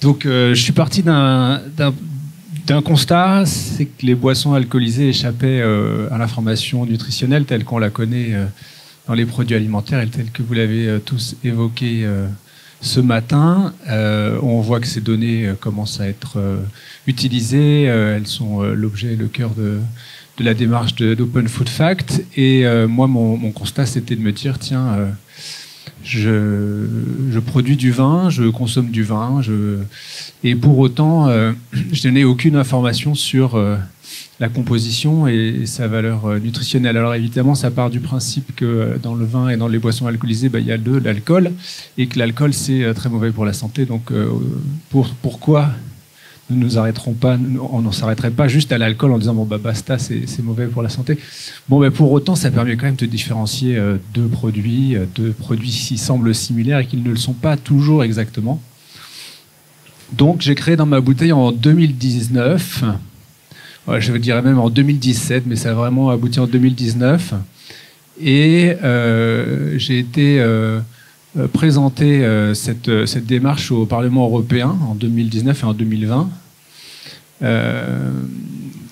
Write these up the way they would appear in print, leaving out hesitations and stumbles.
Donc, je suis parti d'un constat, c'est que les boissons alcoolisées échappaient à l'information nutritionnelle telle qu'on la connaît dans les produits alimentaires et telle que vous l'avez tous évoqué ce matin. On voit que ces données commencent à être utilisées, elles sont l'objet et le cœur de la démarche d'Open Food Fact. Et moi, mon constat, c'était de me dire, tiens, je produis du vin, je consomme du vin, et pour autant, je n'ai aucune information sur la composition et sa valeur nutritionnelle. Alors évidemment, ça part du principe que dans le vin et dans les boissons alcoolisées, il y a de l'alcool, et que l'alcool, c'est très mauvais pour la santé. Donc pourquoi nous nous arrêterons pas, on ne s'arrêterait pas juste à l'alcool en disant bon basta, c'est mauvais pour la santé. Bon, pour autant, ça permet quand même de différencier deux produits qui semblent similaires et qui ne le sont pas toujours exactement. Donc j'ai créé dans ma bouteille en 2019, je dirais même en 2017, mais ça a vraiment abouti en 2019, et j'ai été présenter cette démarche au Parlement européen en 2019 et en 2020.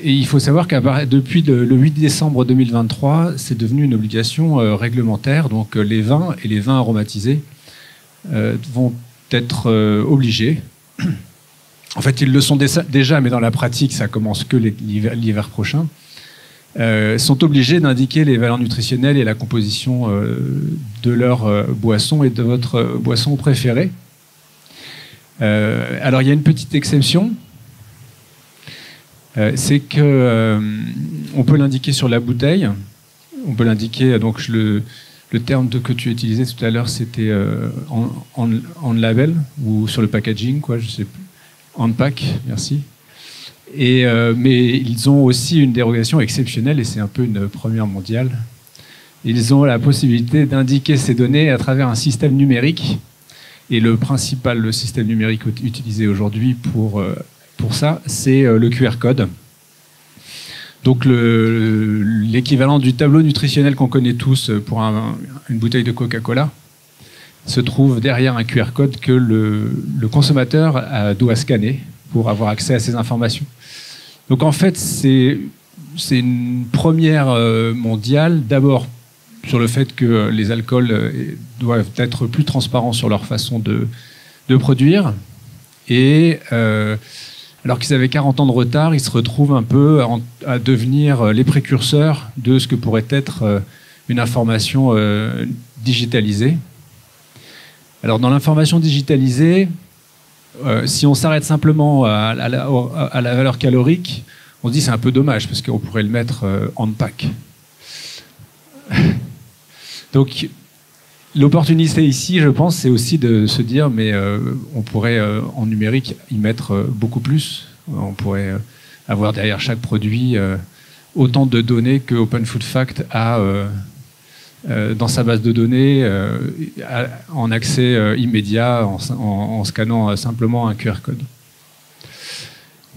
Et il faut savoir que depuis le 8 décembre 2023, c'est devenu une obligation réglementaire. Donc les vins et les vins aromatisés vont être obligés. En fait, ils le sont déjà, mais dans la pratique, ça commence que l'hiver prochain. Sont obligés d'indiquer les valeurs nutritionnelles et la composition de leur boisson et de votre boisson préférée. Alors, il y a une petite exception. C'est que on peut l'indiquer sur la bouteille. On peut l'indiquer, donc le terme que tu utilisais tout à l'heure, c'était on label ou sur le packaging, quoi, je sais plus. On pack, merci. Mais ils ont aussi une dérogation exceptionnelle, et c'est un peu une première mondiale. Ils ont la possibilité d'indiquer ces données à travers un système numérique. Et le système numérique utilisé aujourd'hui pour ça, c'est le QR code. Donc l'équivalent du tableau nutritionnel qu'on connaît tous pour une bouteille de Coca-Cola se trouve derrière un QR code que le consommateur doit scanner pour avoir accès à ces informations. Donc en fait, c'est une première mondiale, d'abord sur le fait que les alcools doivent être plus transparents sur leur façon de produire. Et alors qu'ils avaient 40 ans de retard, ils se retrouvent un peu à devenir les précurseurs de ce que pourrait être une information digitalisée. Alors dans l'information digitalisée, si on s'arrête simplement à la valeur calorique, on se dit c'est un peu dommage parce qu'on pourrait le mettre en pack. Donc l'opportunité ici, je pense, c'est aussi de se dire mais on pourrait en numérique y mettre beaucoup plus. On pourrait avoir derrière chaque produit autant de données que Open Food Fact a dans sa base de données en accès immédiat en scannant simplement un QR code.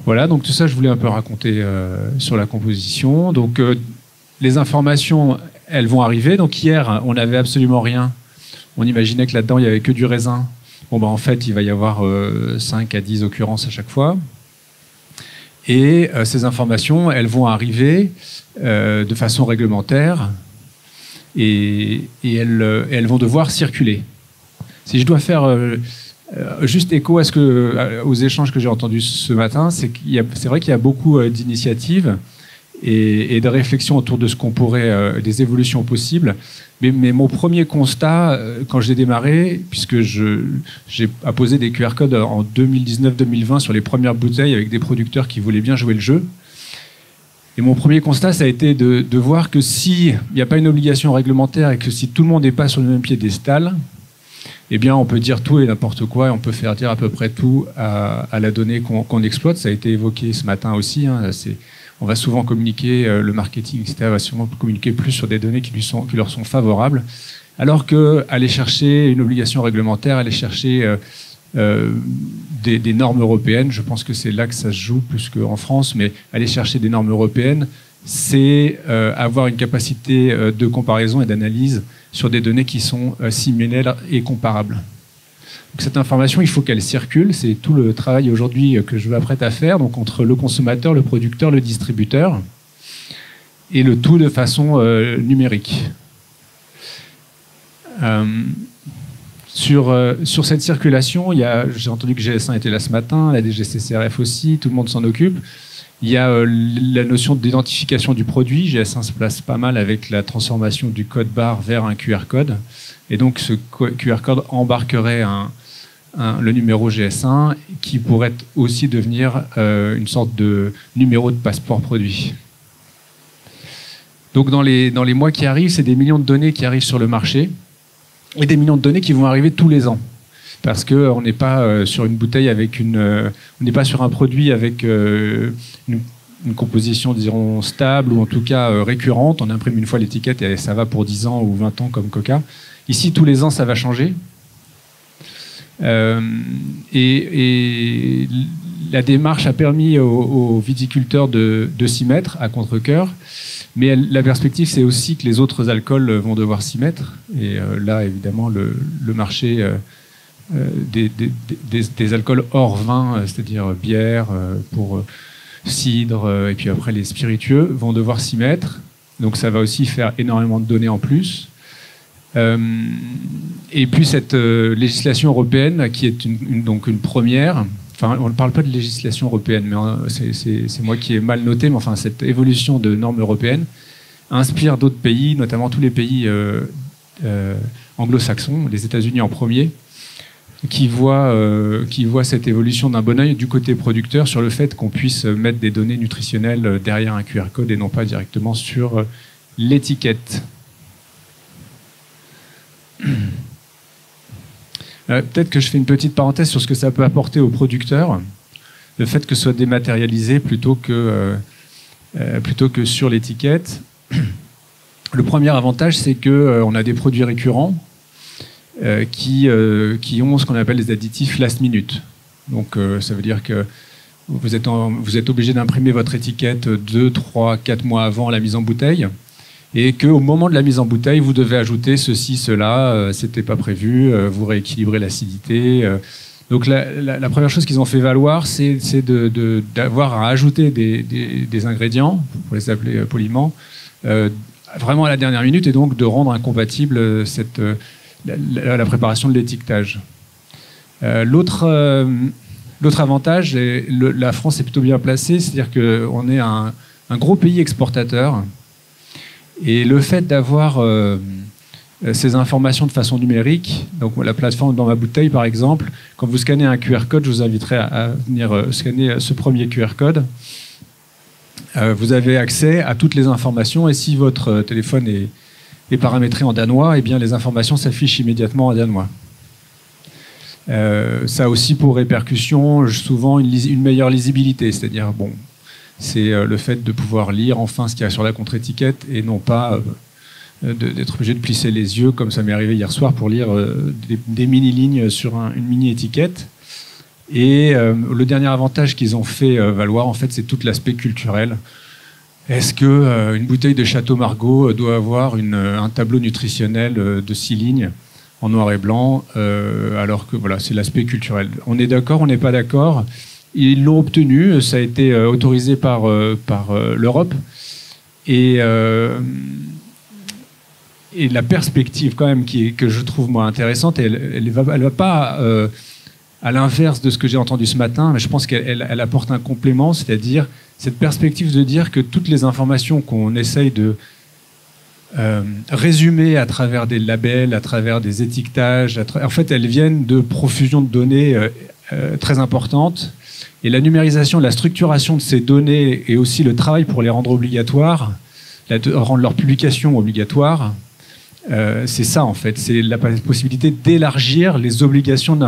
Voilà, donc tout ça je voulais un peu raconter sur la composition. Donc les informations, elles vont arriver. Donc hier, on n'avait absolument rien. On imaginait que là-dedans, il n'y avait que du raisin. Bon, en fait, il va y avoir 5 à 10 occurrences à chaque fois. Et ces informations, elles vont arriver de façon réglementaire et elles vont devoir circuler. Si je dois faire juste écho aux échanges que j'ai entendus ce matin, c'est vrai qu'il y a beaucoup d'initiatives et de réflexions autour de ce qu'on pourrait, des évolutions possibles. Mais mon premier constat, quand j'ai démarré, puisque j'ai apposé des QR codes en 2019-2020 sur les premières bouteilles avec des producteurs qui voulaient bien jouer le jeu, et mon premier constat, ça a été de voir que s'il n'y a pas une obligation réglementaire et que si tout le monde n'est pas sur le même piédestal, eh bien, on peut dire tout et n'importe quoi et on peut faire dire à peu près tout à la donnée qu'on exploite. Ça a été évoqué ce matin aussi. On va souvent communiquer, le marketing, etc., va souvent communiquer plus sur des données qui leur sont favorables, alors qu'aller chercher une obligation réglementaire, aller chercher des normes européennes, je pense que c'est là que ça se joue plus qu'en France, mais aller chercher des normes européennes, c'est avoir une capacité de comparaison et d'analyse sur des données qui sont similaires et comparables. Donc cette information, il faut qu'elle circule. C'est tout le travail aujourd'hui que je m'apprête à faire, donc entre le consommateur, le producteur, le distributeur, et le tout de façon numérique. Sur cette circulation, j'ai entendu que GS1 était là ce matin, la DGCCRF aussi, tout le monde s'en occupe. Il y a la notion d'identification du produit. GS1 se place pas mal avec la transformation du code barre vers un QR code. Et donc ce QR code embarquerait le numéro GS1 qui pourrait aussi devenir une sorte de numéro de passeport produit. Donc dans les mois qui arrivent, c'est des millions de données qui arrivent sur le marché et des millions de données qui vont arriver tous les ans. Parce qu'on n'est pas sur une bouteille avec on n'est pas sur un produit avec une composition, disons, stable ou en tout cas récurrente. On imprime une fois l'étiquette et ça va pour 10 ans ou 20 ans comme Coca. Ici, tous les ans, ça va changer. Et la démarche a permis aux viticulteurs de s'y mettre à contre-cœur. Mais la perspective, c'est aussi que les autres alcools vont devoir s'y mettre. Et là, évidemment, le marché des alcools hors vin, c'est-à-dire bière, pour cidre, et puis après les spiritueux, vont devoir s'y mettre. Donc ça va aussi faire énormément de données en plus. Et puis cette législation européenne, qui est donc une première, enfin on ne parle pas de législation européenne, mais c'est moi qui ai mal noté, mais enfin cette évolution de normes européennes inspire d'autres pays, notamment tous les pays anglo-saxons, les États-Unis en premier, qui voient cette évolution d'un bon œil du côté producteur sur le fait qu'on puisse mettre des données nutritionnelles derrière un QR code et non pas directement sur l'étiquette. Peut-être que je fais une petite parenthèse sur ce que ça peut apporter aux producteurs, le fait que ce soit dématérialisé plutôt que sur l'étiquette. Le premier avantage, c'est qu'on a des produits récurrents qui ont ce qu'on appelle les additifs last minute. Donc ça veut dire que vous êtes obligé d'imprimer votre étiquette 2, 3, 4 mois avant la mise en bouteille, et qu'au moment de la mise en bouteille, vous devez ajouter ceci, cela, c'était pas prévu, vous rééquilibrez l'acidité. Donc la première chose qu'ils ont fait valoir, c'est d'avoir à ajouter des ingrédients, pour les appeler poliment, vraiment à la dernière minute, et donc de rendre incompatible la préparation de l'étiquetage. L'autre avantage, et la France est plutôt bien placée, c'est-à-dire qu'on est un gros pays exportateur, et le fait d'avoir ces informations de façon numérique, donc la plateforme Dans ma bouteille par exemple, quand vous scannez un QR code, je vous inviterai à venir scanner ce premier QR code, vous avez accès à toutes les informations, et si votre téléphone est paramétré en danois, eh bien les informations s'affichent immédiatement en danois. Ça a aussi pour répercussion souvent une meilleure lisibilité, c'est-à-dire c'est le fait de pouvoir lire enfin ce qu'il y a sur la contre-étiquette et non pas d'être obligé de plisser les yeux comme ça m'est arrivé hier soir pour lire des mini-lignes sur une mini-étiquette. Et le dernier avantage qu'ils ont fait valoir, en fait, c'est tout l'aspect culturel. Est-ce qu'une bouteille de Château Margaux doit avoir un tableau nutritionnel de 6 lignes en noir et blanc, alors que voilà, c'est l'aspect culturel. On est d'accord, on n'est pas d'accord. Ils l'ont obtenu, ça a été autorisé par l'Europe. Et la perspective quand même que je trouve moi intéressante, elle va pas à l'inverse de ce que j'ai entendu ce matin, mais je pense qu'elle apporte un complément, c'est-à-dire cette perspective de dire que toutes les informations qu'on essaye de résumer à travers des labels, à travers des étiquetages, en fait elles viennent de profusion de données très importantes, et la numérisation, la structuration de ces données et aussi le travail pour les rendre obligatoires, rendre leur publication obligatoire, c'est ça en fait, c'est la possibilité d'élargir les obligations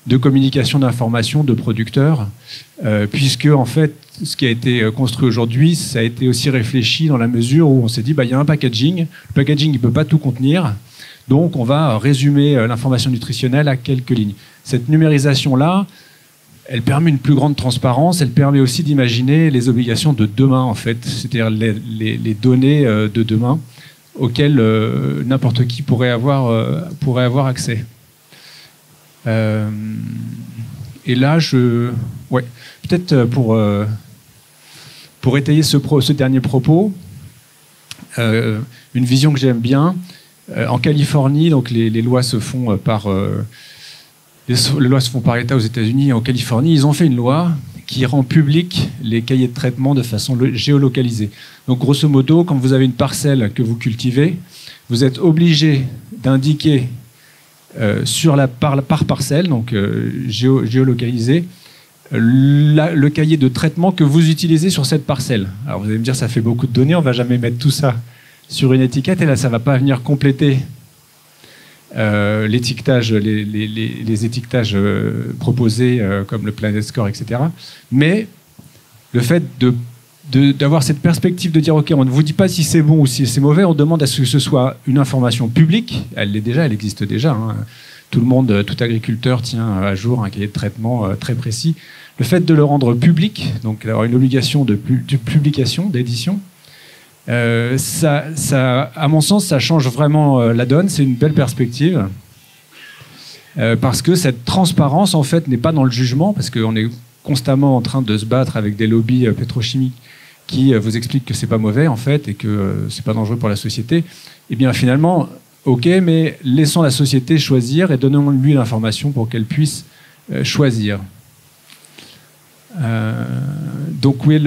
de communication d'information de producteurs, puisque en fait ce qui a été construit aujourd'hui, ça a été aussi réfléchi dans la mesure où on s'est dit il y a un packaging, le packaging il peut pas tout contenir, donc on va résumer l'information nutritionnelle à quelques lignes. Cette numérisation là, elle permet une plus grande transparence, elle permet aussi d'imaginer les obligations de demain en fait, c'est-à-dire les données de demain auxquelles n'importe qui pourrait avoir accès. Et là, ouais, peut-être pour étayer ce dernier propos, une vision que j'aime bien. En Californie, donc les lois se font les lois se font par État aux États-Unis. En Californie, ils ont fait une loi qui rend public les cahiers de traitement de façon géolocalisée. Donc, grosso modo, quand vous avez une parcelle que vous cultivez, vous êtes obligé d'indiquer par parcelle, donc géolocalisé, le cahier de traitement que vous utilisez sur cette parcelle. Alors, vous allez me dire, ça fait beaucoup de données, on ne va jamais mettre tout ça sur une étiquette, et là, ça ne va pas venir compléter l'étiquetage, les étiquetages proposés comme le Planet Score, etc. Mais le fait d'avoir cette perspective de dire, OK, on ne vous dit pas si c'est bon ou si c'est mauvais, on demande à ce que ce soit une information publique, elle l'est déjà, elle existe déjà. Hein. Tout le monde, tout agriculteur tient à jour un cahier de traitement très précis. Le fait de le rendre public, donc d'avoir une obligation de publication, d'édition, à mon sens, ça change vraiment la donne. C'est une belle perspective parce que cette transparence, en fait, n'est pas dans le jugement, parce qu'on est constamment en train de se battre avec des lobbies pétrochimiques qui vous expliquent que c'est pas mauvais, en fait, et que c'est pas dangereux pour la société. Et bien, finalement, OK, mais laissons la société choisir et donnons-lui l'information pour qu'elle puisse choisir. Donc, oui,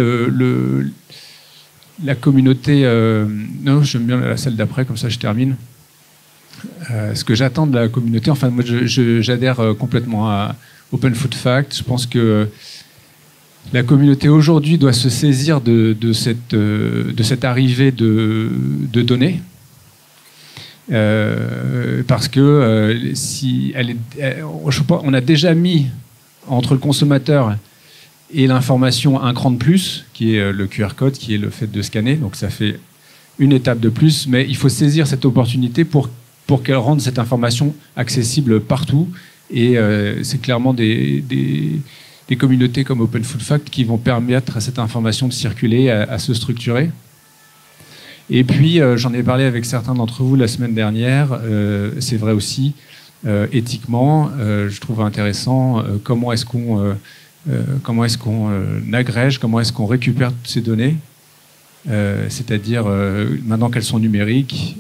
la communauté... non, j'aime bien la celle d'après, comme ça je termine. Ce que j'attends de la communauté, enfin, moi j'adhère complètement à Open Food Facts. Je pense que la communauté aujourd'hui doit se saisir de cette arrivée de données. Parce que si on a déjà mis entre le consommateur et l'information un cran de plus, qui est le QR code, qui est le fait de scanner. Donc ça fait une étape de plus, mais il faut saisir cette opportunité pour qu'elle rende cette information accessible partout. Et c'est clairement des communautés comme Open Food Fact qui vont permettre à cette information de circuler, à se structurer. Et puis, j'en ai parlé avec certains d'entre vous la semaine dernière, c'est vrai aussi, éthiquement, je trouve intéressant comment est-ce qu'on agrège, comment est-ce qu'on récupère toutes ces données, c'est-à-dire maintenant qu'elles sont numériques,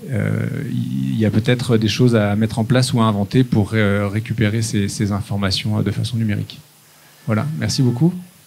il y a peut-être des choses à mettre en place ou à inventer pour récupérer ces informations de façon numérique. Voilà, merci beaucoup.